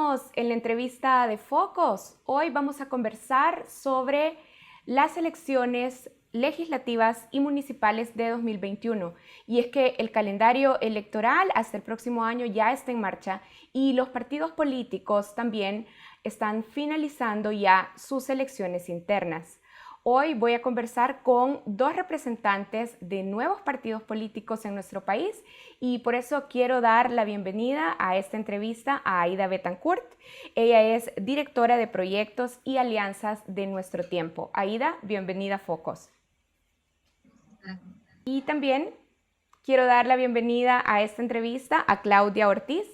estamos en la entrevista de Focos. Hoy vamos a conversar sobre las elecciones legislativas y municipales de 2021. Y es que el calendario electoral hasta el próximo año ya está en marcha y los partidos políticos también están finalizando ya sus elecciones internas. Hoy voy a conversar con dos representantes de nuevos partidos políticos en nuestro país y por eso quiero dar la bienvenida a esta entrevista a Aida Betancourt. Ella es directora de proyectos y alianzas de Nuestro Tiempo. Aida, bienvenida a Focos. Y también quiero dar la bienvenida a esta entrevista a Claudia Ortiz.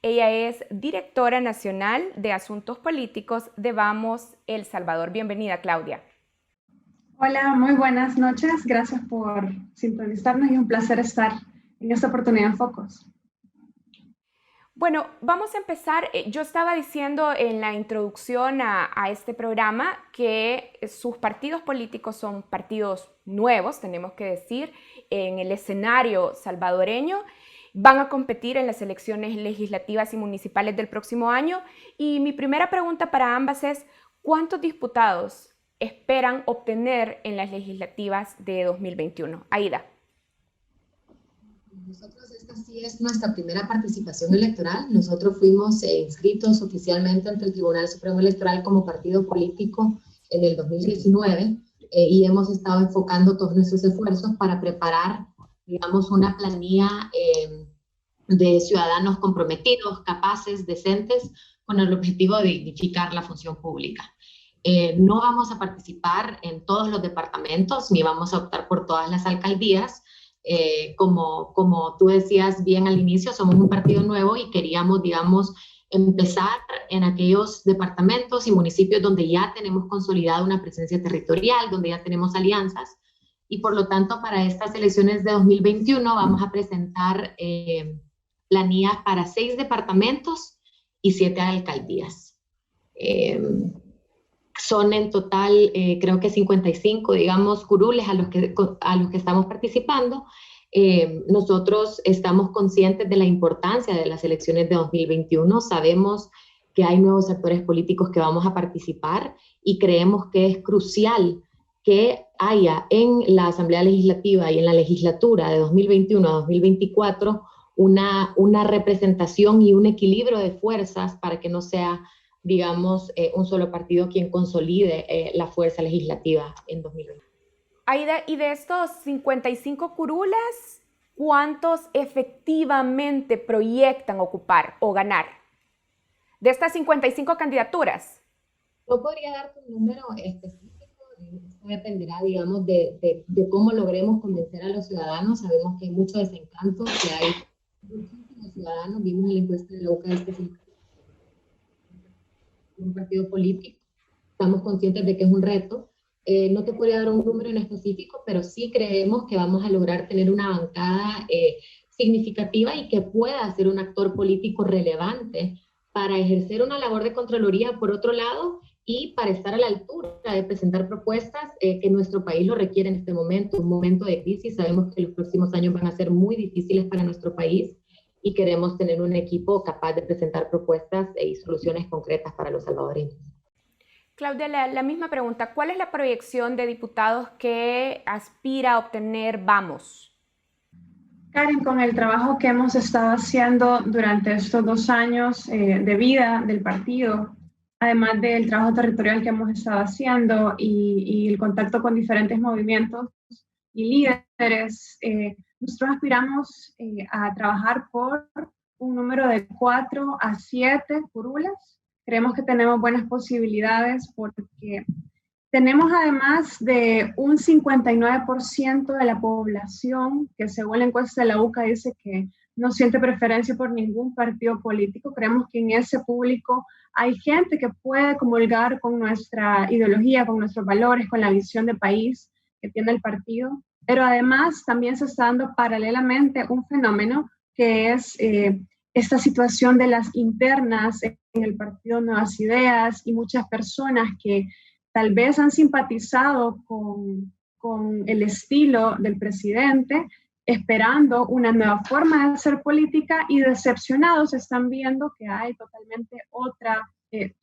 Ella es directora nacional de Asuntos Políticos de Vamos El Salvador. Bienvenida, Claudia. Hola, muy buenas noches. Gracias por sintonizarnos y un placer estar en esta oportunidad en Focos. Bueno, vamos a empezar. Yo estaba diciendo en la introducción a este programa que sus partidos políticos son partidos nuevos, tenemos que decir, en el escenario salvadoreño. Van a competir en las elecciones legislativas y municipales del próximo año. Y mi primera pregunta para ambas es, ¿cuántos diputados esperan obtener en las legislativas de 2021? Aida. Nosotros, esta sí es nuestra primera participación electoral. Nosotros fuimos inscritos oficialmente ante el Tribunal Supremo Electoral como partido político en el 2019 y hemos estado enfocando todos nuestros esfuerzos para preparar, digamos, una planilla de ciudadanos comprometidos, capaces, decentes, con el objetivo de dignificar la función pública. No vamos a participar en todos los departamentos, ni vamos a optar por todas las alcaldías. Como tú decías bien al inicio, somos un partido nuevo y queríamos, digamos, empezar en aquellos departamentos y municipios donde ya tenemos consolidada una presencia territorial, donde ya tenemos alianzas. Y por lo tanto, para estas elecciones de 2021 vamos a presentar planillas para 6 departamentos y 7 alcaldías. Son en total, creo que 55, digamos, curules a los que estamos participando. Nosotros estamos conscientes de la importancia de las elecciones de 2021. Sabemos que hay nuevos actores políticos que vamos a participar y creemos que es crucial que haya en la Asamblea Legislativa y en la legislatura de 2021 a 2024 una representación y un equilibrio de fuerzas para que no sea, digamos, un solo partido quien consolide la fuerza legislativa en 2020. Aida, y de estos 55 curules, ¿cuántos efectivamente proyectan ocupar o ganar? De estas 55 candidaturas. No podría darte un número específico, esto dependerá, digamos, de cómo logremos convencer a los ciudadanos. Sabemos que hay mucho desencanto, que hay muchísimos ciudadanos, vimos en la encuesta de la UCA un partido político, estamos conscientes de que es un reto. No te podría dar un número en específico, pero sí creemos que vamos a lograr tener una bancada significativa y que pueda ser un actor político relevante para ejercer una labor de Contraloría por otro lado y para estar a la altura de presentar propuestas que nuestro país lo requiere en este momento, un momento de crisis. Sabemos que los próximos años van a ser muy difíciles para nuestro país y queremos tener un equipo capaz de presentar propuestas y soluciones concretas para los salvadoreños. Claudia, la misma pregunta. ¿Cuál es la proyección de diputados que aspira a obtener Vamos? Karen, con el trabajo que hemos estado haciendo durante estos 2 años de vida del partido, además del trabajo territorial que hemos estado haciendo y el contacto con diferentes movimientos y líderes, nosotros aspiramos a trabajar por un número de 4 a 7 curules. Creemos que tenemos buenas posibilidades porque tenemos además de un 59% de la población que según la encuesta de la UCA dice que no siente preferencia por ningún partido político. Creemos que en ese público hay gente que puede comulgar con nuestra ideología, con nuestros valores, con la visión de país que tiene el partido. Pero además también se está dando paralelamente un fenómeno que es esta situación de las internas en el partido Nuevas Ideas y muchas personas que tal vez han simpatizado con el estilo del presidente, esperando una nueva forma de hacer política y decepcionados están viendo que hay totalmente otra,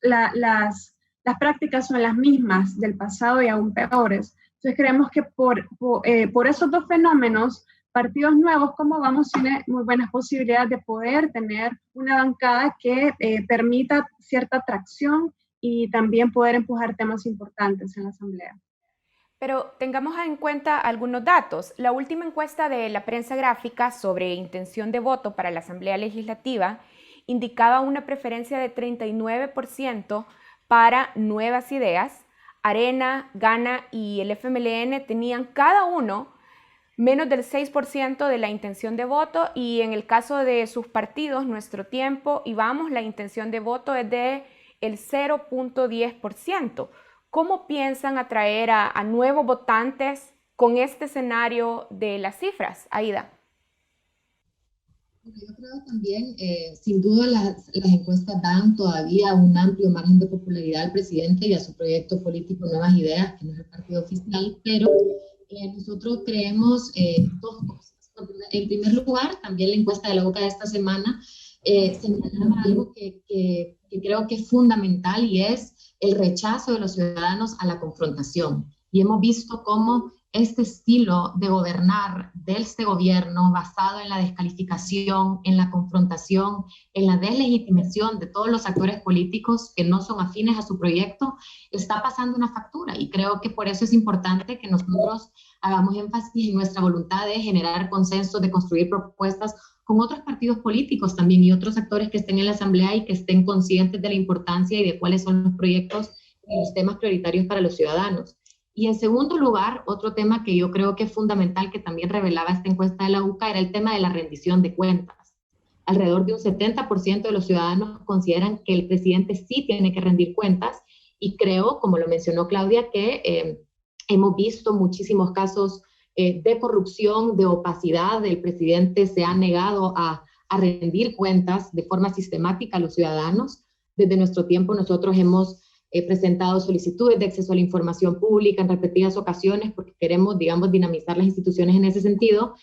las prácticas son las mismas del pasado y aún peores. Entonces creemos que por esos dos fenómenos, partidos nuevos como Vamos tiene muy buenas posibilidades de poder tener una bancada que permita cierta atracción y también poder empujar temas importantes en la Asamblea. Pero tengamos en cuenta algunos datos. La última encuesta de la prensa gráfica sobre intención de voto para la Asamblea Legislativa indicaba una preferencia de 39% para Nuevas Ideas. Arena, Gana y el FMLN tenían cada uno menos del 6% de la intención de voto, y en el caso de sus partidos, Nuestro Tiempo y Vamos, la intención de voto es de el 0.10%. ¿Cómo piensan atraer a nuevos votantes con este escenario de las cifras, Aida? Yo creo también, sin duda las encuestas dan todavía un amplio margen de popularidad al presidente y a su proyecto político Nuevas Ideas, que no es el partido oficial, pero nosotros creemos dos cosas. En primer lugar, también la encuesta de la UCA de esta semana señalaba algo que creo que es fundamental, y es el rechazo de los ciudadanos a la confrontación. Y hemos visto cómo este estilo de gobernar de este gobierno, basado en la descalificación, en la confrontación, en la deslegitimación de todos los actores políticos que no son afines a su proyecto, está pasando una factura. Y creo que por eso es importante que nosotros hagamos énfasis en nuestra voluntad de generar consensos, de construir propuestas con otros partidos políticos también y otros actores que estén en la Asamblea y que estén conscientes de la importancia y de cuáles son los proyectos y los temas prioritarios para los ciudadanos. Y en segundo lugar, otro tema que yo creo que es fundamental, que también revelaba esta encuesta de la UCA, era el tema de la rendición de cuentas. Alrededor de un 70% de los ciudadanos consideran que el presidente sí tiene que rendir cuentas, y creo, como lo mencionó Claudia, que hemos visto muchísimos casos de corrupción, de opacidad. El presidente se ha negado a rendir cuentas de forma sistemática a los ciudadanos. Desde Nuestro Tiempo nosotros hemos presentado solicitudes de acceso a la información pública en repetidas ocasiones porque queremos, digamos, dinamizar las instituciones en ese sentido,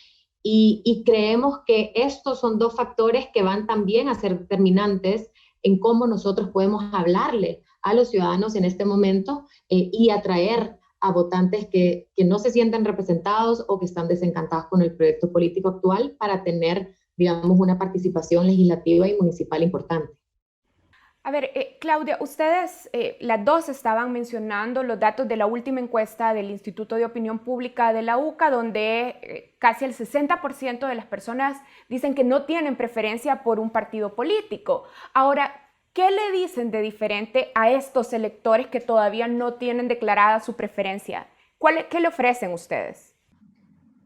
y creemos que estos son dos factores que van también a ser determinantes en cómo nosotros podemos hablarle a los ciudadanos en este momento y atraer a votantes que no se sienten representados o que están desencantados con el proyecto político actual, para tener, digamos, una participación legislativa y municipal importante. A ver, Claudia, ustedes, las dos estaban mencionando los datos de la última encuesta del Instituto de Opinión Pública de la UCA, donde casi el 60% de las personas dicen que no tienen preferencia por un partido político. Ahora, ¿qué le dicen de diferente a estos electores que todavía no tienen declarada su preferencia? ¿Qué le ofrecen ustedes?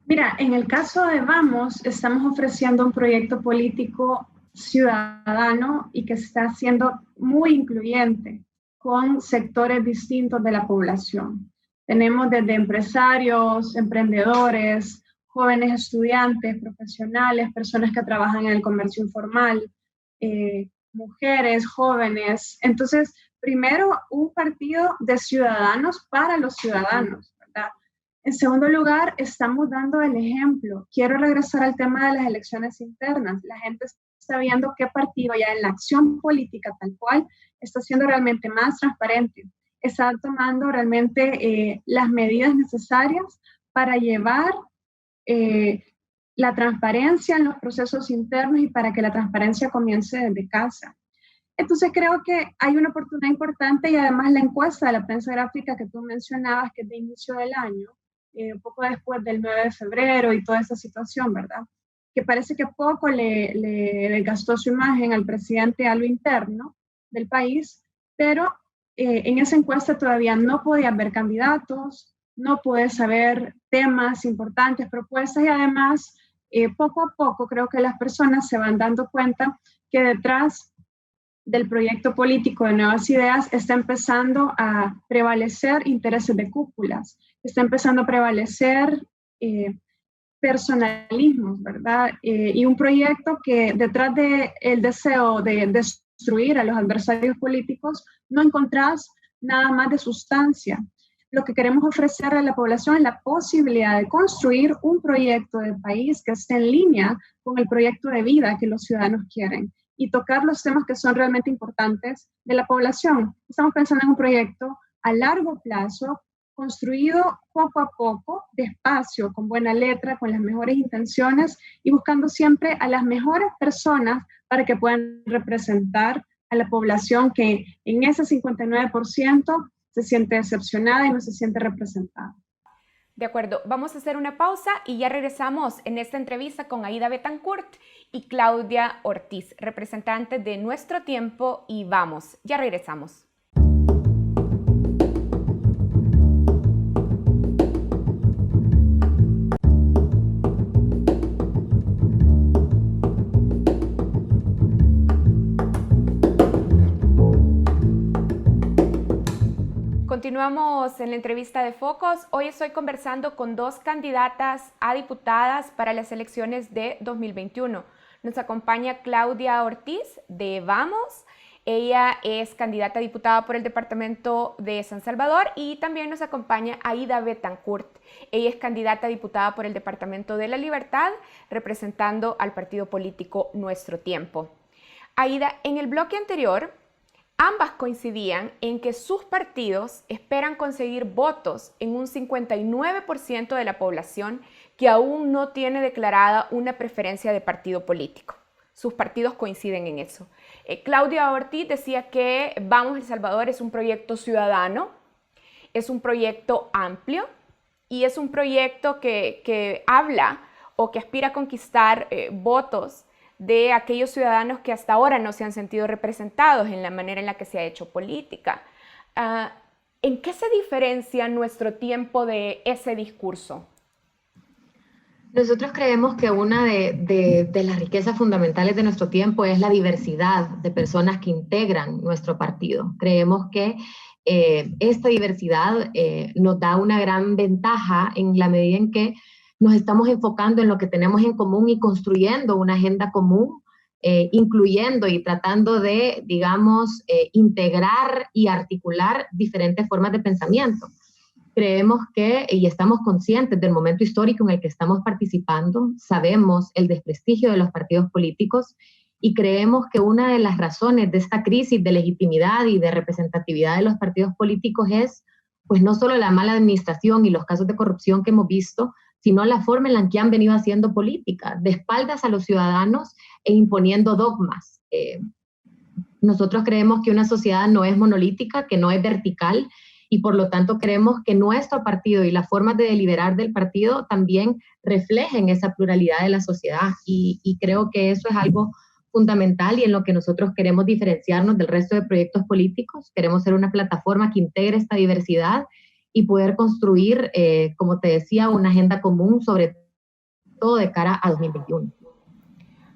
Mira, en el caso de Vamos, estamos ofreciendo un proyecto político ciudadano y que está siendo muy incluyente con sectores distintos de la población. Tenemos desde empresarios, emprendedores, jóvenes estudiantes, profesionales, personas que trabajan en el comercio informal, mujeres, jóvenes. Entonces, primero, un partido de ciudadanos para los ciudadanos, ¿verdad? En segundo lugar, estamos dando el ejemplo. Quiero regresar al tema de las elecciones internas. La gente está viendo qué partido ya en la acción política tal cual está siendo realmente más transparente, está tomando realmente las medidas necesarias para llevar la transparencia en los procesos internos y para que la transparencia comience desde casa. Entonces creo que hay una oportunidad importante, y además la encuesta de la prensa gráfica que tú mencionabas, que es de inicio del año, un poco después del 9 de febrero y toda esa situación, ¿verdad? Que parece que poco le desgastó su imagen al presidente a lo interno del país, pero en esa encuesta todavía no podías ver candidatos, no puedes saber temas importantes, propuestas, y además poco a poco creo que las personas se van dando cuenta que detrás del proyecto político de Nuevas Ideas está empezando a prevalecer intereses de cúpulas, está empezando a prevalecer personalismos, ¿verdad? Y un proyecto que detrás del deseo de destruir a los adversarios políticos no encontrás nada más de sustancia. lo que queremos ofrecer a la población es la posibilidad de construir un proyecto de país que esté en línea con el proyecto de vida que los ciudadanos quieren y tocar los temas que son realmente importantes de la población. Estamos pensando en un proyecto a largo plazo, construido poco a poco, despacio, con buena letra, con las mejores intenciones y buscando siempre a las mejores personas para que puedan representar a la población que en ese 59% se siente decepcionada y no se siente representada. De acuerdo, vamos a hacer una pausa y ya regresamos en esta entrevista con Aida Betancourt y Claudia Ortiz, representantes de Nuestro Tiempo y Vamos. Ya regresamos. Continuamos en la entrevista de Focos. Hoy estoy conversando con dos candidatas a diputadas para las elecciones de 2021. Nos acompaña Claudia Ortiz de Vamos. Ella es candidata a diputada por el departamento de San Salvador y también nos acompaña Aida Betancourt. Ella es candidata a diputada por el departamento de La Libertad, representando al partido político Nuestro Tiempo. Aida, en el bloque anterior, ambas coincidían en que sus partidos esperan conseguir votos en un 59% de la población que aún no tiene declarada una preferencia de partido político. Sus partidos coinciden en eso. Claudia Ortiz decía que Vamos El Salvador es un proyecto ciudadano, es un proyecto amplio y es un proyecto que habla o que aspira a conquistar votos de aquellos ciudadanos que hasta ahora no se han sentido representados en la manera en la que se ha hecho política. ¿En qué se diferencia Nuestro Tiempo de ese discurso? Nosotros creemos que una de las riquezas fundamentales de Nuestro Tiempo es la diversidad de personas que integran nuestro partido. Creemos que esta diversidad nos da una gran ventaja en la medida en que nos estamos enfocando en lo que tenemos en común y construyendo una agenda común, incluyendo y tratando de, digamos, integrar y articular diferentes formas de pensamiento. Creemos que, y estamos conscientes del momento histórico en el que estamos participando, sabemos el desprestigio de los partidos políticos y creemos que una de las razones de esta crisis de legitimidad y de representatividad de los partidos políticos es, pues, no solo la mala administración y los casos de corrupción que hemos visto, sino la forma en la que han venido haciendo política, de espaldas a los ciudadanos e imponiendo dogmas. Nosotros creemos que una sociedad no es monolítica, que no es vertical, y por lo tanto creemos que nuestro partido y las formas de deliberar del partido también reflejen esa pluralidad de la sociedad, y creo que eso es algo fundamental y en lo que nosotros queremos diferenciarnos del resto de proyectos políticos. Queremos ser una plataforma que integre esta diversidad y poder construir, como te decía, una agenda común, sobre todo de cara a 2021.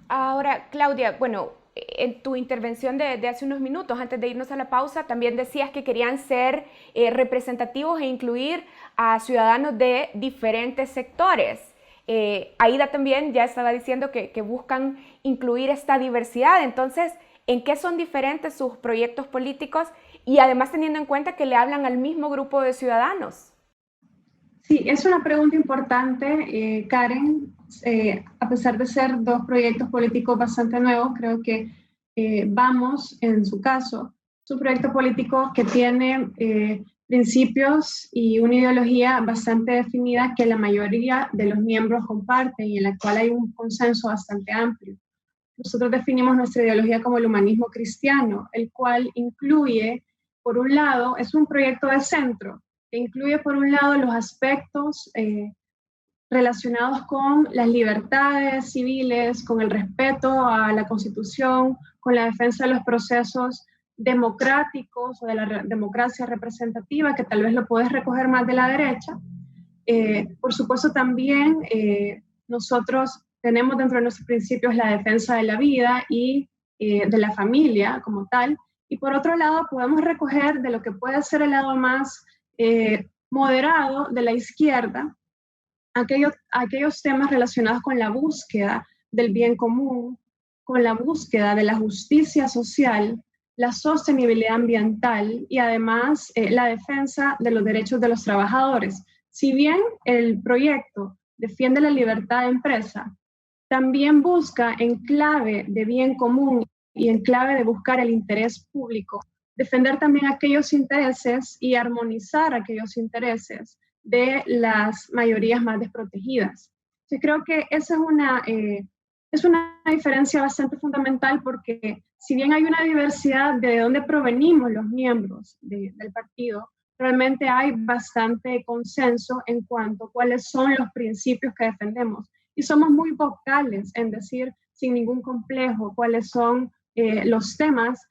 Ahora, Claudia, bueno, en tu intervención de hace unos minutos, antes de irnos a la pausa, también decías que querían ser representativos e incluir a ciudadanos de diferentes sectores. Aida también ya estaba diciendo que buscan incluir esta diversidad. Entonces, ¿en qué son diferentes sus proyectos políticos? Y además teniendo en cuenta que le hablan al mismo grupo de ciudadanos. Sí, es una pregunta importante, Karen. A pesar de ser dos proyectos políticos bastante nuevos, creo que Vamos, en su caso, es un proyecto político que tiene principios y una ideología bastante definida que la mayoría de los miembros comparten y en la cual hay un consenso bastante amplio. Nosotros definimos nuestra ideología como el humanismo cristiano, el cual incluye, por un lado, es un proyecto de centro, que incluye por un lado los aspectos relacionados con las libertades civiles, con el respeto a la Constitución, con la defensa de los procesos democráticos o de la democracia representativa, que tal vez lo puedes recoger más de la derecha. Por supuesto, también nosotros tenemos dentro de nuestros principios la defensa de la vida y de la familia como tal. Y por otro lado, podemos recoger de lo que puede ser el lado más moderado de la izquierda, aquellos temas relacionados con la búsqueda del bien común, con la búsqueda de la justicia social, la sostenibilidad ambiental y además la defensa de los derechos de los trabajadores. Si bien el proyecto defiende la libertad de empresa, también busca en clave de bien común y en clave de buscar el interés público, defender también aquellos intereses y armonizar aquellos intereses de las mayorías más desprotegidas. Yo creo que esa es una diferencia bastante fundamental porque si bien hay una diversidad de dónde provenimos los miembros del partido, realmente hay bastante consenso en cuanto a cuáles son los principios que defendemos. Y somos muy vocales en decir sin ningún complejo cuáles son los temas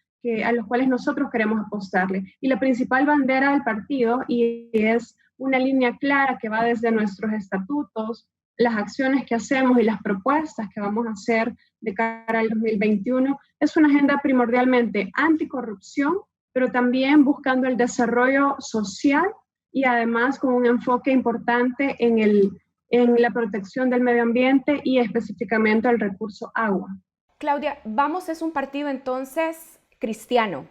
a los cuales nosotros queremos apostarle. Y la principal bandera del partido, y es una línea clara que va desde nuestros estatutos, las acciones que hacemos y las propuestas que vamos a hacer de cara al 2021, es una agenda primordialmente anticorrupción, pero también buscando el desarrollo social y además con un enfoque importante en la protección del medio ambiente y específicamente el recurso agua. Claudia, Vamos es un partido entonces cristiano.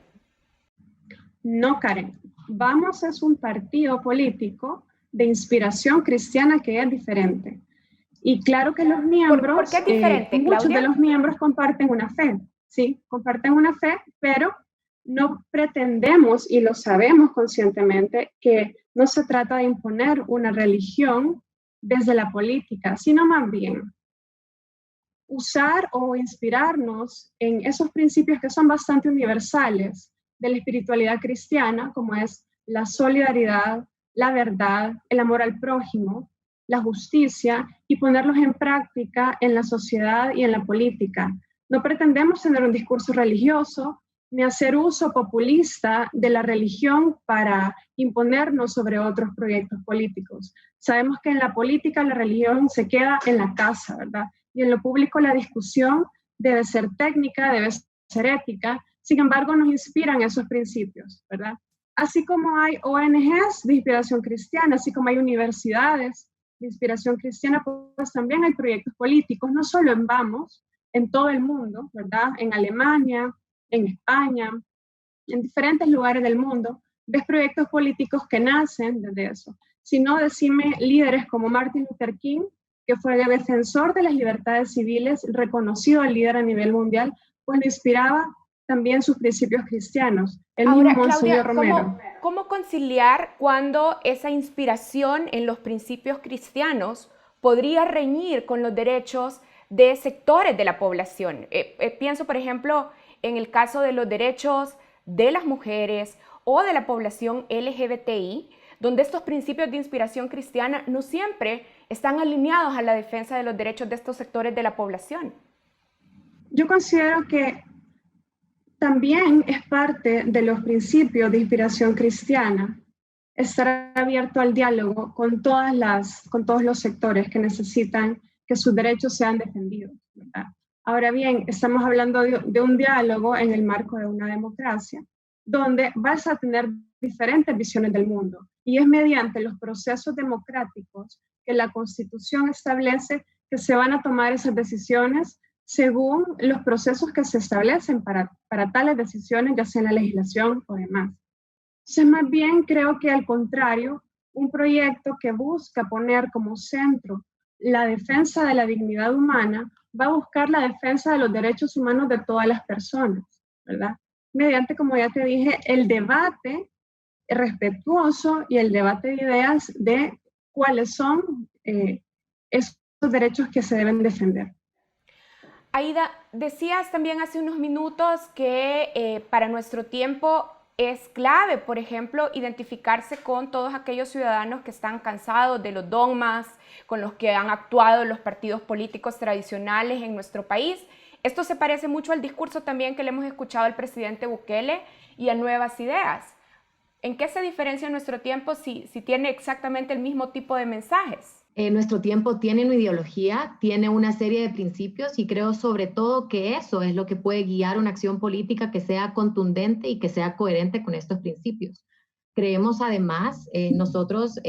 No, Karen. Vamos es un partido político de inspiración cristiana que es diferente. Y claro que los miembros, ¿Por qué es diferente, muchos Claudia? de los miembros comparten una fe, ¿sí? Comparten una fe, pero no pretendemos, y lo sabemos conscientemente, que no se trata de imponer una religión desde la política, sino más bien usar o inspirarnos en esos principios que son bastante universales de la espiritualidad cristiana, como es la solidaridad, la verdad, el amor al prójimo, la justicia, y ponerlos en práctica en la sociedad y en la política. No pretendemos tener un discurso religioso ni hacer uso populista de la religión para imponernos sobre otros proyectos políticos. Sabemos que en la política la religión se queda en la casa, ¿verdad? Y en lo público la discusión debe ser técnica, debe ser ética. Sin embargo, nos inspiran esos principios, ¿verdad? Así como hay ONGs de inspiración cristiana, así como hay universidades de inspiración cristiana, pues también hay proyectos políticos, no solo en Vamos, en todo el mundo, ¿verdad? En Alemania, en España, en diferentes lugares del mundo, ves proyectos políticos que nacen desde eso. Si no, decime líderes como Martin Luther King, que fue el defensor de las libertades civiles, reconocido el líder a nivel mundial, pues le inspiraba también sus principios cristianos. El Ahora, mismo Claudia, Monseñor Romero. ¿cómo conciliar cuando esa inspiración en los principios cristianos podría reñir con los derechos de sectores de la población? Pienso, por ejemplo, en el caso de los derechos de las mujeres o de la población LGBTI, donde estos principios de inspiración cristiana no siempre están alineados a la defensa de los derechos de estos sectores de la población. Yo considero que también es parte de los principios de inspiración cristiana estar abierto al diálogo con todos los sectores que necesitan que sus derechos sean defendidos, ¿verdad? Ahora bien, estamos hablando de un diálogo en el marco de una democracia, donde vas a tener diferentes visiones del mundo, y es mediante los procesos democráticos que la Constitución establece que se van a tomar esas decisiones según los procesos que se establecen para tales decisiones, ya sea en la legislación o demás. Entonces, más bien creo que al contrario, un proyecto que busca poner como centro la defensa de la dignidad humana va a buscar la defensa de los derechos humanos de todas las personas, ¿verdad? Mediante, como ya te dije, el debate respetuoso y el debate de ideas de cuáles son esos derechos que se deben defender. Aida, decías también hace unos minutos que para nuestro tiempo es clave, por ejemplo, identificarse con todos aquellos ciudadanos que están cansados de los dogmas con los que han actuado los partidos políticos tradicionales en nuestro país. Esto se parece mucho al discurso también que le hemos escuchado al presidente Bukele y a Nuevas Ideas. ¿En qué se diferencia nuestro tiempo si tiene exactamente el mismo tipo de mensajes? Nuestro tiempo tiene una ideología, tiene una serie de principios y creo sobre todo que eso es lo que puede guiar una acción política que sea contundente y que sea coherente con estos principios. Creemos además, nosotros,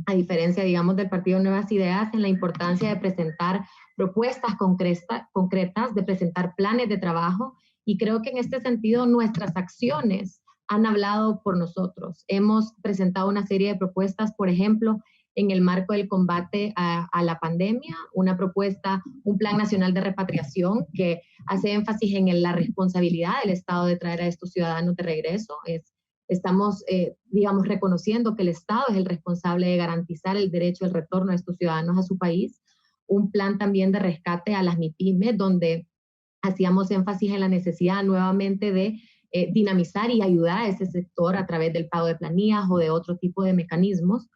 a diferencia, digamos, del Partido Nuevas Ideas, en la importancia de presentar propuestas concretas, de presentar planes de trabajo Y creo que en este sentido nuestras acciones han hablado por nosotros. Hemos presentado una serie de propuestas, por ejemplo, en el marco del combate a la pandemia, una propuesta, un plan nacional de repatriación que hace énfasis en la responsabilidad del Estado de traer a estos ciudadanos de regreso. Estamos, digamos, reconociendo que el Estado es el responsable de garantizar el derecho al retorno de estos ciudadanos a su país. Un plan también de rescate a las MIPYME, donde hacíamos énfasis en la necesidad nuevamente de dinamizar y ayudar a ese sector a través del pago de planillas o de otro tipo de mecanismos.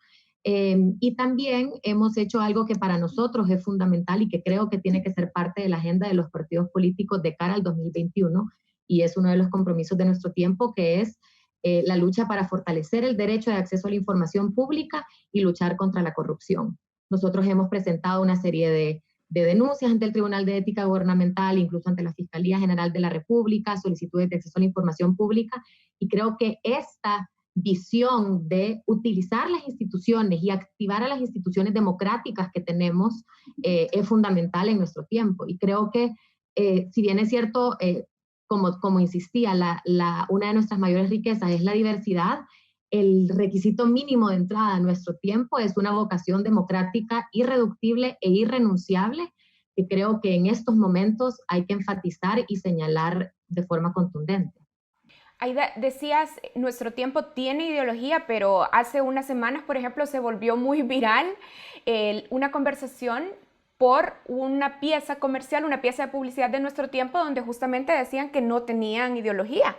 Y también hemos hecho algo que para nosotros es fundamental y que creo que tiene que ser parte de la agenda de los partidos políticos de cara al 2021, y es uno de los compromisos de nuestro tiempo, que es la lucha para fortalecer el derecho de acceso a la información pública y luchar contra la corrupción. Nosotros hemos presentado una serie de denuncias ante el Tribunal de Ética Gubernamental, incluso ante la Fiscalía General de la República, solicitudes de acceso a la información pública, y creo que esta visión de utilizar las instituciones y activar a las instituciones democráticas que tenemos es fundamental en nuestro tiempo. Y creo que, si bien es cierto, como insistía, una de nuestras mayores riquezas es la diversidad, el requisito mínimo de entrada a nuestro tiempo es una vocación democrática irreductible e irrenunciable, que creo que en estos momentos hay que enfatizar y señalar de forma contundente. Aida, decías, nuestro tiempo tiene ideología, pero hace unas semanas, por ejemplo, se volvió muy viral una conversación por una pieza comercial, una pieza de publicidad de nuestro tiempo, donde justamente decían que no tenían ideología.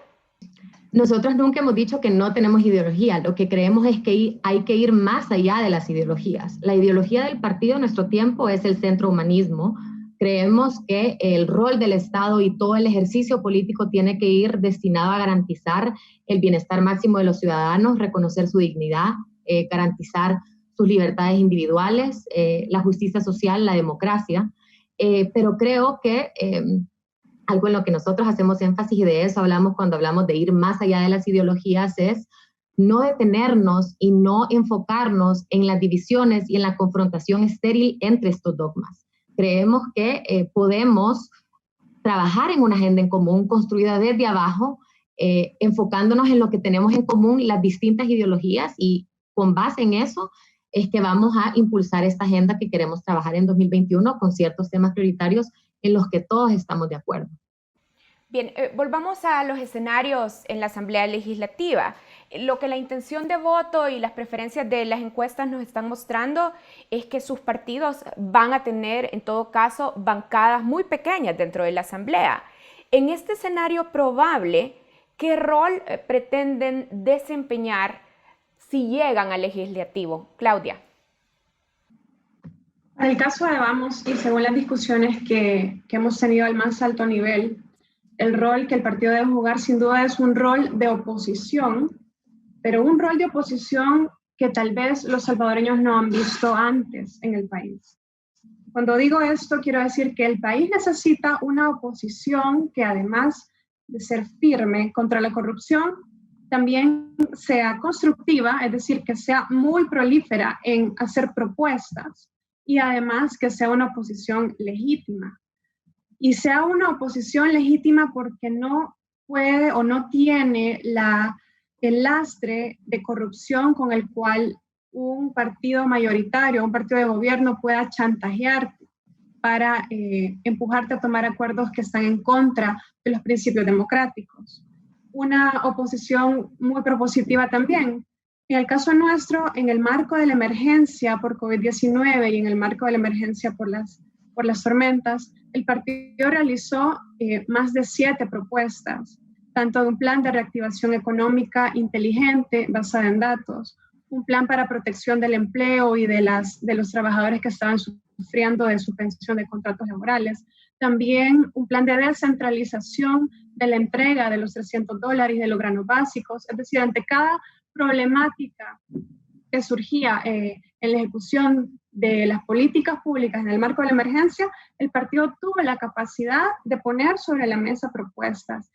Nosotros nunca hemos dicho que no tenemos ideología. Lo que creemos es que hay que ir más allá de las ideologías. La ideología del partido en nuestro tiempo es el centro humanismo. Creemos que el rol del Estado y todo el ejercicio político tiene que ir destinado a garantizar el bienestar máximo de los ciudadanos, reconocer su dignidad, garantizar sus libertades individuales, la justicia social, la democracia. Pero creo que algo en lo que nosotros hacemos énfasis, y de eso hablamos cuando hablamos de ir más allá de las ideologías, es no detenernos y no enfocarnos en las divisiones y en la confrontación estéril entre estos dogmas. Creemos que podemos trabajar en una agenda en común construida desde abajo, enfocándonos en lo que tenemos en común, las distintas ideologías, y con base en eso es que vamos a impulsar esta agenda que queremos trabajar en 2021 con ciertos temas prioritarios en los que todos estamos de acuerdo. Bien, volvamos a los escenarios en la Asamblea Legislativa. Lo que la intención de voto y las preferencias de las encuestas nos están mostrando es que sus partidos van a tener, en todo caso, bancadas muy pequeñas dentro de la Asamblea. En este escenario probable, ¿qué rol pretenden desempeñar si llegan al legislativo? Claudia. En el caso de Vamos, y según las discusiones que hemos tenido al más alto nivel, el rol que el partido debe jugar sin duda es un rol de oposición, pero un rol de oposición que tal vez los salvadoreños no han visto antes en el país. Cuando digo esto, quiero decir que el país necesita una oposición que, además de ser firme contra la corrupción, también sea constructiva, es decir, que sea muy prolífera en hacer propuestas, y además que sea una oposición legítima. Y sea una oposición legítima porque no puede o no tiene el lastre de corrupción con el cual un partido mayoritario, un partido de gobierno pueda chantajearte para empujarte a tomar acuerdos que están en contra de los principios democráticos. Una oposición muy propositiva también. En el caso nuestro, en el marco de la emergencia por COVID-19 y en el marco de la emergencia por las tormentas, el partido realizó más de 7 propuestas, tanto de un plan de reactivación económica inteligente basada en datos, un plan para protección del empleo y de los trabajadores que estaban sufriendo de suspensión de contratos laborales, también un plan de descentralización de la entrega de los $300 y de los granos básicos, es decir, ante cada problemática que surgía en la ejecución de las políticas públicas en el marco de la emergencia, el partido tuvo la capacidad de poner sobre la mesa propuestas.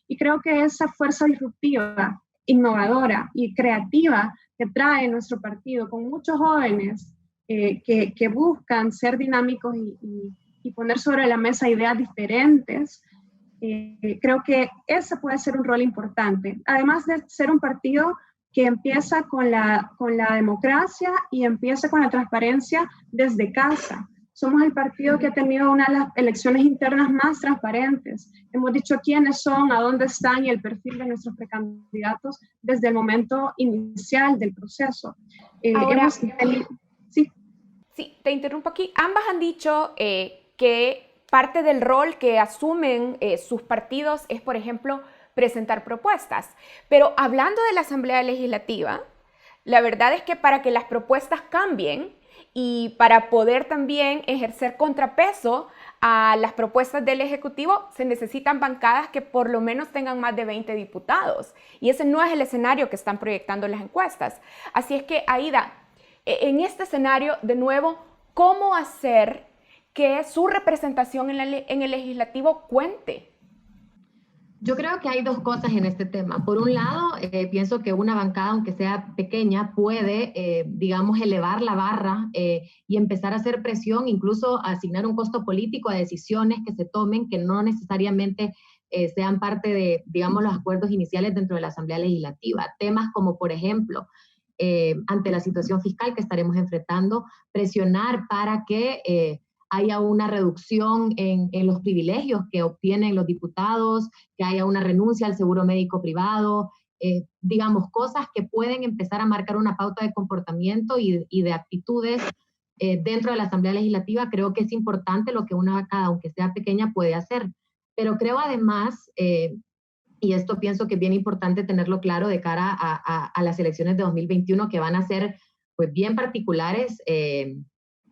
Y creo que esa fuerza disruptiva, innovadora y creativa que trae nuestro partido, con muchos jóvenes que buscan ser dinámicos y poner sobre la mesa ideas diferentes, Creo que ese puede ser un rol importante, además de ser un partido que empieza con la democracia y empieza con la transparencia desde casa. Somos el partido que ha tenido una de las elecciones internas más transparentes. Hemos dicho quiénes son, a dónde están y el perfil de nuestros precandidatos desde el momento inicial del proceso. Ahora, sí. Sí, te interrumpo aquí. Ambas han dicho que parte del rol que asumen sus partidos es, por ejemplo, presentar propuestas. Pero hablando de la Asamblea Legislativa, la verdad es que para que las propuestas cambien y para poder también ejercer contrapeso a las propuestas del Ejecutivo, se necesitan bancadas que por lo menos tengan más de 20 diputados. Y ese no es el escenario que están proyectando las encuestas. Así es que, Aida, en este escenario, de nuevo, ¿cómo hacer que su representación en el legislativo cuente? Yo creo que hay dos cosas en este tema. Por un lado, pienso que una bancada, aunque sea pequeña, puede, digamos, elevar la barra y empezar a hacer presión, incluso a asignar un costo político a decisiones que se tomen que no necesariamente sean parte de, digamos, los acuerdos iniciales dentro de la Asamblea Legislativa. Temas como, por ejemplo, ante la situación fiscal que estaremos enfrentando, presionar para que haya una reducción en los privilegios que obtienen los diputados, que haya una renuncia al seguro médico privado, digamos, cosas que pueden empezar a marcar una pauta de comportamiento y de actitudes dentro de la Asamblea Legislativa. Creo que es importante lo que una bancada, aunque sea pequeña, puede hacer. Pero creo además, y esto pienso que es bien importante tenerlo claro de cara a las elecciones de 2021, que van a ser pues bien particulares,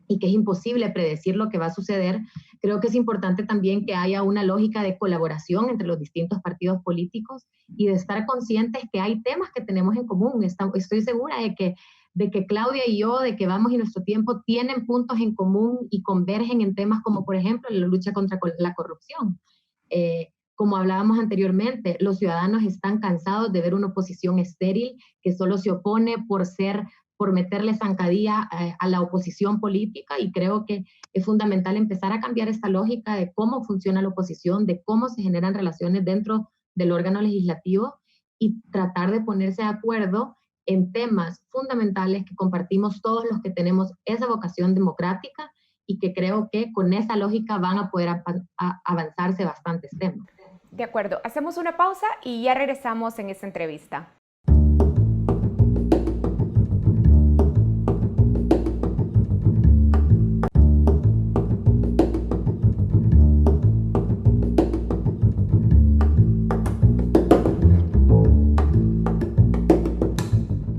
y que es imposible predecir lo que va a suceder. Creo que es importante también que haya una lógica de colaboración entre los distintos partidos políticos y de estar conscientes que hay temas que tenemos en común. Estoy segura de que Claudia y yo, de que Vamos y Nuestro Tiempo, tienen puntos en común y convergen en temas como, por ejemplo, la lucha contra la corrupción. Como hablábamos anteriormente, los ciudadanos están cansados de ver una oposición estéril que solo se opone por meterle zancadilla a la oposición política, y creo que es fundamental empezar a cambiar esta lógica de cómo funciona la oposición, de cómo se generan relaciones dentro del órgano legislativo y tratar de ponerse de acuerdo en temas fundamentales que compartimos todos los que tenemos esa vocación democrática, y que creo que con esa lógica van a poder avanzarse bastantes temas. De acuerdo, hacemos una pausa y ya regresamos en esta entrevista.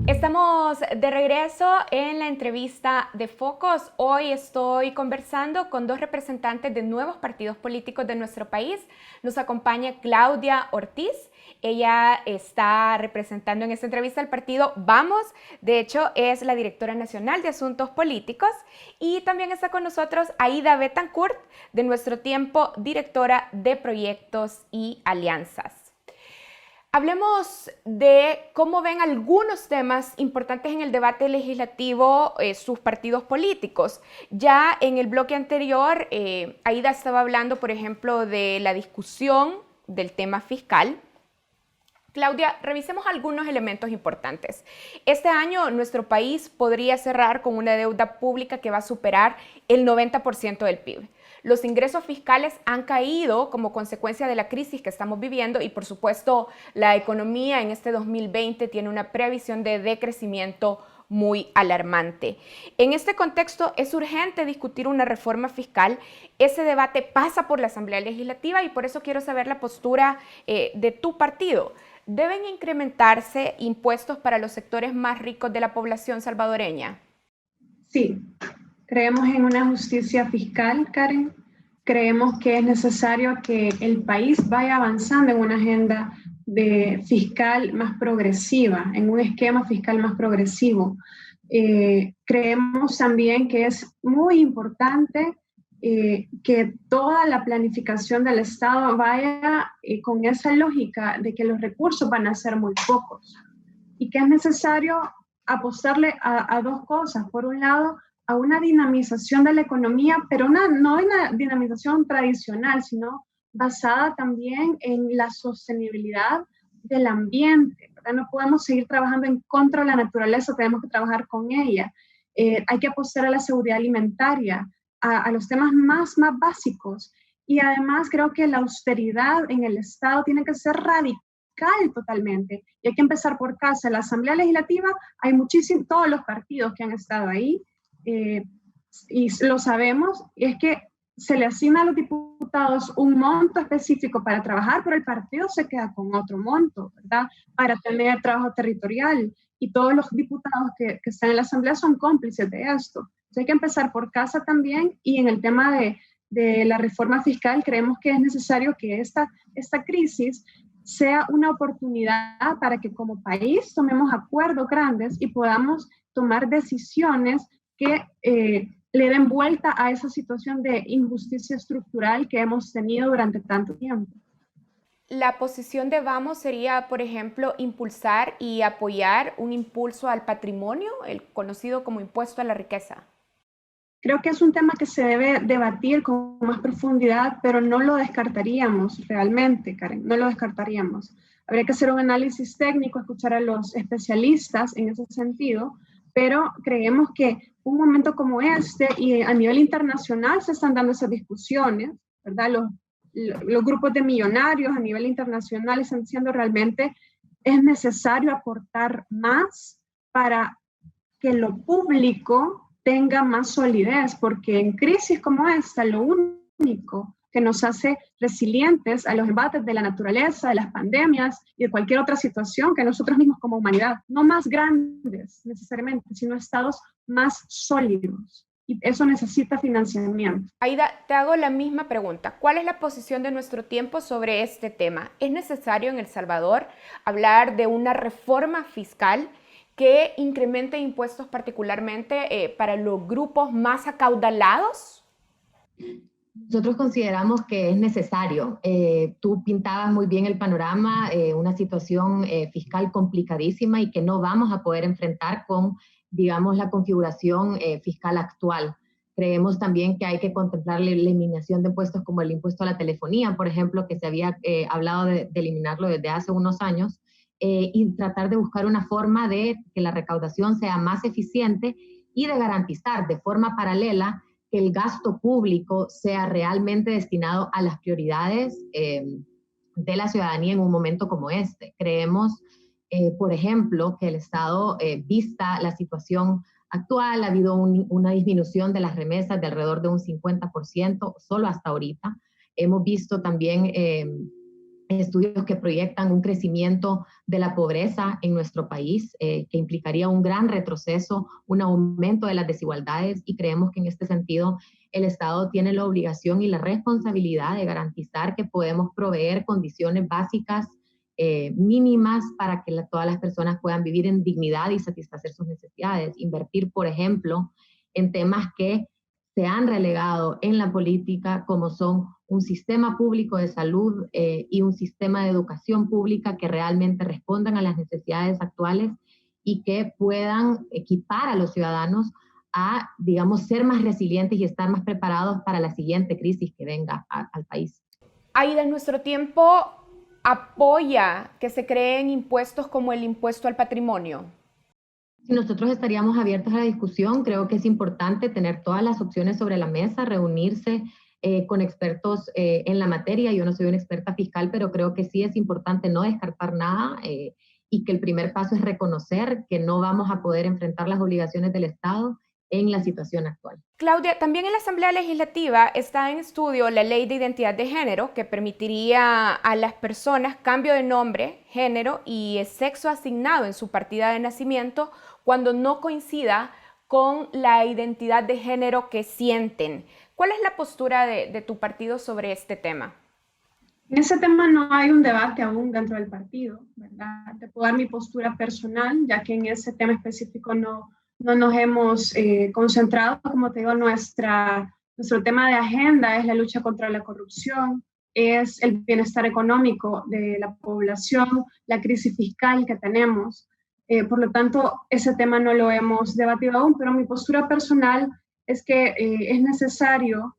Estamos de regreso en la entrevista de Focos. Hoy estoy conversando con dos representantes de nuevos partidos políticos de nuestro país. Nos acompaña Claudia Ortiz. Ella está representando en esta entrevista al partido Vamos. De hecho, es la directora nacional de Asuntos Políticos. Y también está con nosotros Aida Betancourt, de Nuestro Tiempo, directora de Proyectos y Alianzas. Hablemos de cómo ven algunos temas importantes en el debate legislativo sus partidos políticos. Ya en el bloque anterior, Aida estaba hablando, por ejemplo, de la discusión del tema fiscal. Claudia, revisemos algunos elementos importantes. Este año nuestro país podría cerrar con una deuda pública que va a superar el 90% del PIB. Los ingresos fiscales han caído como consecuencia de la crisis que estamos viviendo y, por supuesto, la economía en este 2020 tiene una previsión de decrecimiento muy alarmante. En este contexto es urgente discutir una reforma fiscal. Ese debate pasa por la Asamblea Legislativa y por eso quiero saber la postura de tu partido. ¿Deben incrementarse impuestos para los sectores más ricos de la población salvadoreña? Sí. Creemos en una justicia fiscal, Karen. Creemos que es necesario que el país vaya avanzando en una agenda fiscal más progresiva, en un esquema fiscal más progresivo. Creemos también que es muy importante que toda la planificación del Estado vaya con esa lógica de que los recursos van a ser muy pocos y que es necesario apostarle a dos cosas. Por un lado, a una dinamización de la economía, pero no una dinamización tradicional, sino basada también en la sostenibilidad del ambiente, ¿verdad? No podemos seguir trabajando en contra de la naturaleza, tenemos que trabajar con ella. Hay que apostar a la seguridad alimentaria, a los temas más básicos. Y además creo que la austeridad en el Estado tiene que ser radical totalmente. Y hay que empezar por casa. En la Asamblea Legislativa hay muchísimos, todos los partidos que han estado ahí, y lo sabemos, y es que se le asigna a los diputados un monto específico para trabajar, pero el partido se queda con otro monto, ¿verdad? Para tener trabajo territorial. Y todos los diputados que están en la Asamblea son cómplices de esto. Entonces hay que empezar por casa también, y en el tema de la reforma fiscal creemos que es necesario que esta crisis sea una oportunidad para que como país tomemos acuerdos grandes y podamos tomar decisiones que le den vuelta a esa situación de injusticia estructural que hemos tenido durante tanto tiempo. La posición de Vamos sería, por ejemplo, impulsar y apoyar un impulso al patrimonio, el conocido como impuesto a la riqueza. Creo que es un tema que se debe debatir con más profundidad, pero no lo descartaríamos realmente, Karen, no lo descartaríamos. Habría que hacer un análisis técnico, escuchar a los especialistas en ese sentido, pero creemos que un momento como este, y a nivel internacional se están dando esas discusiones, ¿verdad? Los grupos de millonarios a nivel internacional están diciendo realmente es necesario aportar más para que lo público tenga más solidez, porque en crisis como esta, lo único que nos hace resilientes a los embates de la naturaleza, de las pandemias y de cualquier otra situación que nosotros mismos como humanidad, no más grandes necesariamente, sino estados más sólidos. Y eso necesita financiamiento. Aida, te hago la misma pregunta. ¿Cuál es la posición de nuestro tiempo sobre este tema? ¿Es necesario en El Salvador hablar de una reforma fiscal que incremente impuestos particularmente para los grupos más acaudalados? Nosotros consideramos que es necesario. Tú pintabas muy bien el panorama, una situación fiscal complicadísima y que no vamos a poder enfrentar con, digamos, la configuración fiscal actual. Creemos también que hay que contemplar la eliminación de impuestos como el impuesto a la telefonía, por ejemplo, que se había hablado de eliminarlo desde hace unos años, y tratar de buscar una forma de que la recaudación sea más eficiente y de garantizar de forma paralela que el gasto público sea realmente destinado a las prioridades de la ciudadanía en un momento como este. Creemos, por ejemplo, que el Estado, vista la situación actual, ha habido una disminución de las remesas de alrededor de un 50%, solo hasta ahorita. Hemos visto también estudios que proyectan un crecimiento de la pobreza en nuestro país, que implicaría un gran retroceso, un aumento de las desigualdades, y creemos que en este sentido el Estado tiene la obligación y la responsabilidad de garantizar que podemos proveer condiciones básicas mínimas para que todas las personas puedan vivir en dignidad y satisfacer sus necesidades. Invertir, por ejemplo, en temas que se han relegado en la política, como son un sistema público de salud y un sistema de educación pública que realmente respondan a las necesidades actuales y que puedan equipar a los ciudadanos a, digamos, ser más resilientes y estar más preparados para la siguiente crisis que venga al país. Aida, nuestro tiempo apoya que se creen impuestos como el impuesto al patrimonio. Nosotros estaríamos abiertos a la discusión. Creo que es importante tener todas las opciones sobre la mesa, reunirse con expertos en la materia. Yo no soy una experta fiscal, pero creo que sí es importante no descartar nada y que el primer paso es reconocer que no vamos a poder enfrentar las obligaciones del Estado en la situación actual. Claudia, también en la Asamblea Legislativa está en estudio la Ley de Identidad de Género, que permitiría a las personas cambio de nombre, género y sexo asignado en su partida de nacimiento cuando no coincida con la identidad de género que sienten. ¿Cuál es la postura de tu partido sobre este tema? En ese tema no hay un debate aún dentro del partido, ¿verdad? Te puedo dar mi postura personal, ya que en ese tema específico no nos hemos concentrado. Como te digo, nuestro tema de agenda es la lucha contra la corrupción, es el bienestar económico de la población, la crisis fiscal que tenemos. Por lo tanto, ese tema no lo hemos debatido aún, pero mi postura personal es que es necesario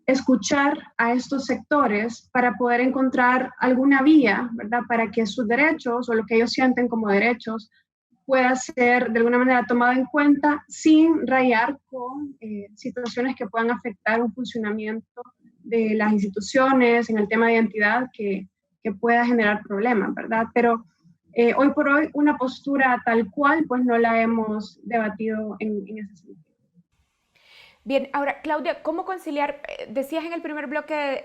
escuchar a estos sectores para poder encontrar alguna vía, ¿verdad? Para que sus derechos o lo que ellos sienten como derechos pueda ser de alguna manera tomado en cuenta sin rayar con situaciones que puedan afectar un funcionamiento de las instituciones en el tema de identidad que pueda generar problemas, ¿verdad? Pero hoy por hoy una postura tal cual pues no la hemos debatido en ese sentido. Bien, ahora, Claudia, ¿cómo conciliar? Decías en el primer bloque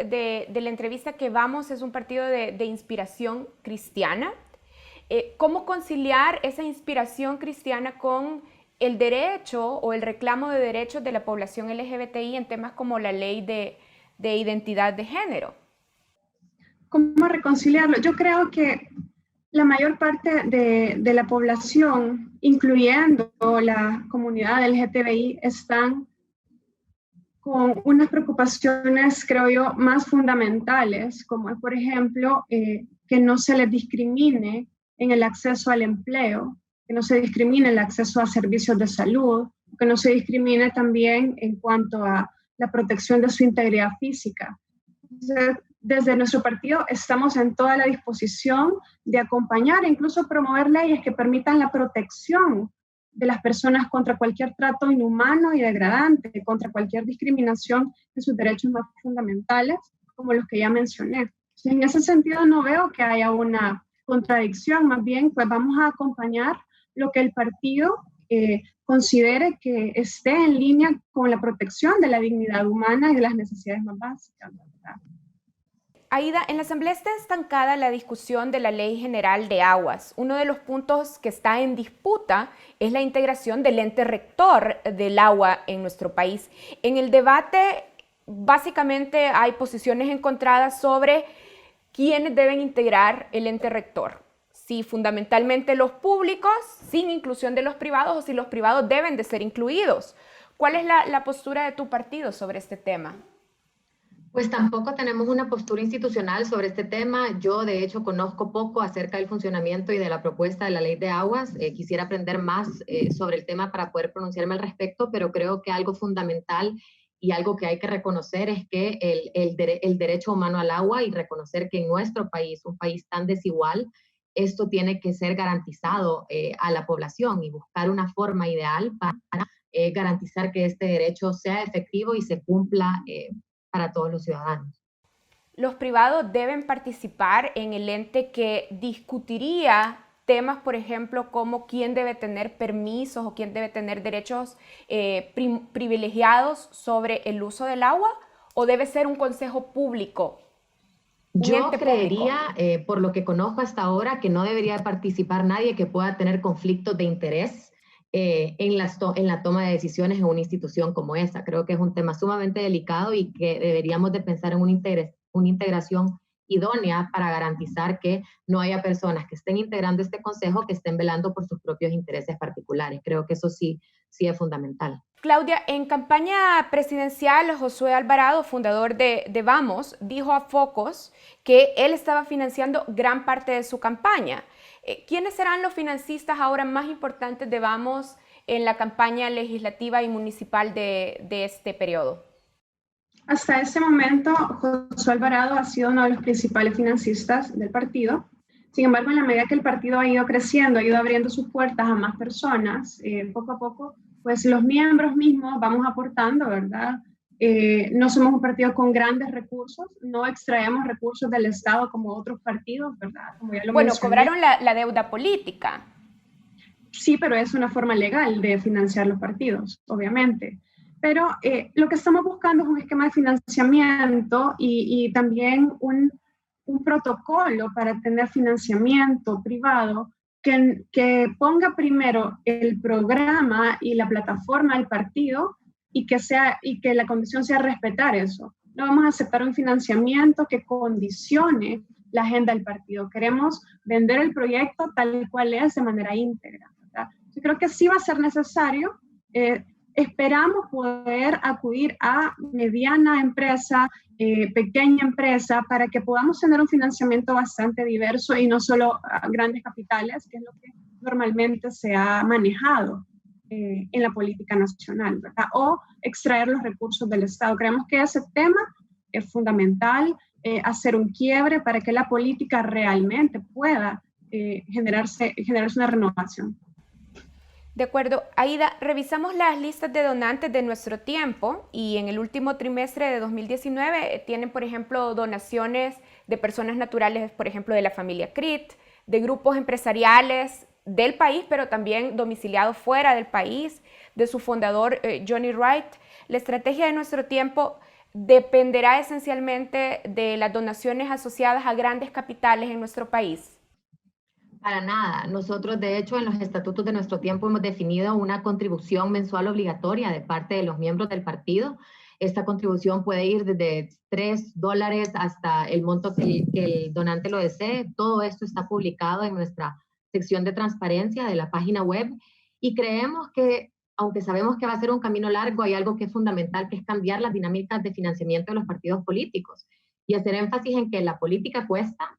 de la entrevista que Vamos es un partido de inspiración cristiana. ¿Cómo conciliar esa inspiración cristiana con el derecho o el reclamo de derechos de la población LGBTI en temas como la ley de identidad de género? ¿Cómo reconciliarlo? Yo creo que la mayor parte de la población, incluyendo la comunidad LGTBI, están con unas preocupaciones, creo yo, más fundamentales, como es, por ejemplo, que no se les discrimine en el acceso al empleo, que no se discrimine el acceso a servicios de salud, que no se discrimine también en cuanto a la protección de su integridad física. Desde nuestro partido estamos en toda la disposición de acompañar e incluso promover leyes que permitan la protección de las personas contra cualquier trato inhumano y degradante, contra cualquier discriminación de sus derechos más fundamentales, como los que ya mencioné. Entonces, en ese sentido no veo que haya una contradicción, más bien pues vamos a acompañar lo que el partido considere que esté en línea con la protección de la dignidad humana y de las necesidades más básicas, ¿verdad? Aida, en la Asamblea está estancada la discusión de la Ley General de Aguas. Uno de los puntos que está en disputa es la integración del ente rector del agua en nuestro país. En el debate, básicamente hay posiciones encontradas sobre quiénes deben integrar el ente rector. Si fundamentalmente los públicos, sin inclusión de los privados, o si los privados deben de ser incluidos. ¿Cuál es la postura de tu partido sobre este tema? Pues tampoco tenemos una postura institucional sobre este tema. Yo, de hecho, conozco poco acerca del funcionamiento y de la propuesta de la ley de aguas. Quisiera aprender más sobre el tema para poder pronunciarme al respecto, pero creo que algo fundamental y algo que hay que reconocer es que el derecho humano al agua y reconocer que en nuestro país, un país tan desigual, esto tiene que ser garantizado a la población y buscar una forma ideal para garantizar que este derecho sea efectivo y se cumpla para todos los ciudadanos. Los privados deben participar en el ente que discutiría temas, por ejemplo, como quién debe tener permisos o quién debe tener derechos privilegiados sobre el uso del agua, o debe ser un consejo público. Yo creería, por lo que conozco hasta ahora, que no debería participar nadie que pueda tener conflictos de interés en la toma de decisiones en una institución como esta. Creo que es un tema sumamente delicado y que deberíamos de pensar en una integración idónea para garantizar que no haya personas que estén integrando este consejo que estén velando por sus propios intereses particulares. Creo que eso sí es fundamental. Claudia, en campaña presidencial, Josué Alvarado, fundador de Vamos, dijo a Focos que él estaba financiando gran parte de su campaña. ¿Quiénes serán los financistas ahora más importantes de Vamos en la campaña legislativa y municipal de este periodo? Hasta este momento, Josué Alvarado ha sido uno de los principales financistas del partido. Sin embargo, en la medida que el partido ha ido creciendo, ha ido abriendo sus puertas a más personas, poco a poco, pues los miembros mismos vamos aportando, ¿verdad? No somos un partido con grandes recursos, no extraemos recursos del Estado como otros partidos, ¿verdad? Como ya lo mencioné. Cobraron la deuda política. Sí, pero es una forma legal de financiar los partidos, obviamente. Pero lo que estamos buscando es un esquema de financiamiento y también un protocolo para tener financiamiento privado que ponga primero el programa y la plataforma del partido y que la condición sea respetar eso. No vamos a aceptar un financiamiento que condicione la agenda del partido. Queremos vender el proyecto tal cual es de manera íntegra, ¿verdad? Yo creo que sí va a ser necesario. Esperamos poder acudir a mediana empresa, pequeña empresa, para que podamos tener un financiamiento bastante diverso y no solo a grandes capitales, que es lo que normalmente se ha manejado. en la política nacional, ¿verdad? O extraer los recursos del Estado. Creemos que ese tema es fundamental, hacer un quiebre para que la política realmente pueda generarse una renovación. De acuerdo. Aida, revisamos las listas de donantes de Nuestro Tiempo y en el último trimestre de 2019 tienen, por ejemplo, donaciones de personas naturales, por ejemplo, de la familia Crit, de grupos empresariales del país, pero también domiciliados fuera del país, de su fundador Johnny Wright. La estrategia de Nuestro Tiempo dependerá esencialmente de las donaciones asociadas a grandes capitales en nuestro país. Para nada. Nosotros, de hecho, en los estatutos de Nuestro Tiempo hemos definido una contribución mensual obligatoria de parte de los miembros del partido. Esta contribución puede ir desde $3 hasta el monto que el donante lo desee. Todo esto está publicado en nuestra sección de transparencia de la página web y creemos que, aunque sabemos que va a ser un camino largo, hay algo que es fundamental, que es cambiar las dinámicas de financiamiento de los partidos políticos y hacer énfasis en que la política cuesta.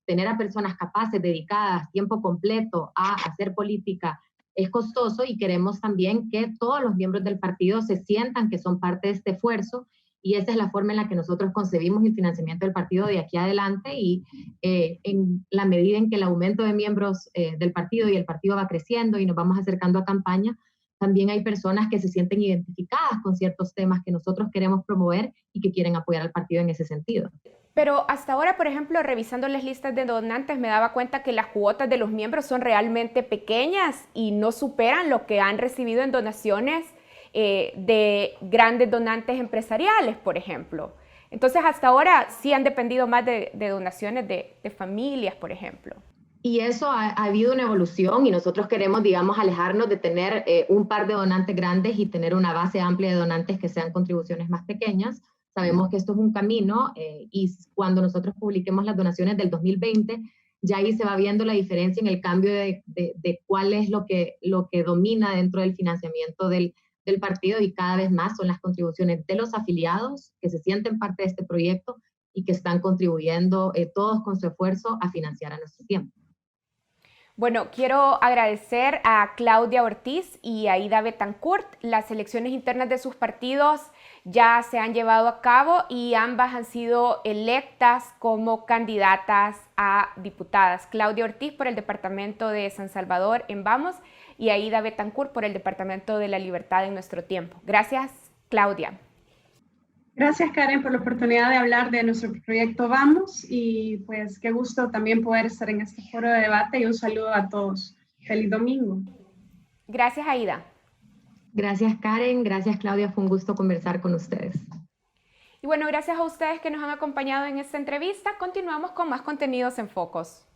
Tener a personas capaces, dedicadas, tiempo completo a hacer política es costoso y queremos también que todos los miembros del partido se sientan que son parte de este esfuerzo y esa es la forma en la que nosotros concebimos el financiamiento del partido de aquí adelante y en la medida en que el aumento de miembros del partido y el partido va creciendo y nos vamos acercando a campaña, también hay personas que se sienten identificadas con ciertos temas que nosotros queremos promover y que quieren apoyar al partido en ese sentido. Pero hasta ahora, por ejemplo, revisando las listas de donantes, me daba cuenta que las cuotas de los miembros son realmente pequeñas y no superan lo que han recibido en donaciones de grandes donantes empresariales, por ejemplo. Entonces, hasta ahora sí han dependido más de donaciones de familias, por ejemplo. Y eso ha habido una evolución y nosotros queremos, digamos, alejarnos de tener un par de donantes grandes y tener una base amplia de donantes que sean contribuciones más pequeñas. Sabemos que esto es un camino y cuando nosotros publiquemos las donaciones del 2020, ya ahí se va viendo la diferencia en el cambio de cuál es lo que domina dentro del financiamiento del partido y cada vez más son las contribuciones de los afiliados que se sienten parte de este proyecto y que están contribuyendo todos con su esfuerzo a financiar a Nuestro Tiempo. Bueno, quiero agradecer a Claudia Ortiz y a Aida Betancourt. Las elecciones internas de sus partidos ya se han llevado a cabo y ambas han sido electas como candidatas a diputadas. Claudia Ortiz por el departamento de San Salvador en Vamos y Aida Betancourt por el departamento de La Libertad en Nuestro Tiempo. Gracias, Claudia. Gracias, Karen, por la oportunidad de hablar de nuestro proyecto Vamos y pues qué gusto también poder estar en este foro de debate y un saludo a todos. Feliz domingo. Gracias, Aida. Gracias, Karen. Gracias, Claudia. Fue un gusto conversar con ustedes. Y bueno, gracias a ustedes que nos han acompañado en esta entrevista. Continuamos con más contenidos en Focos.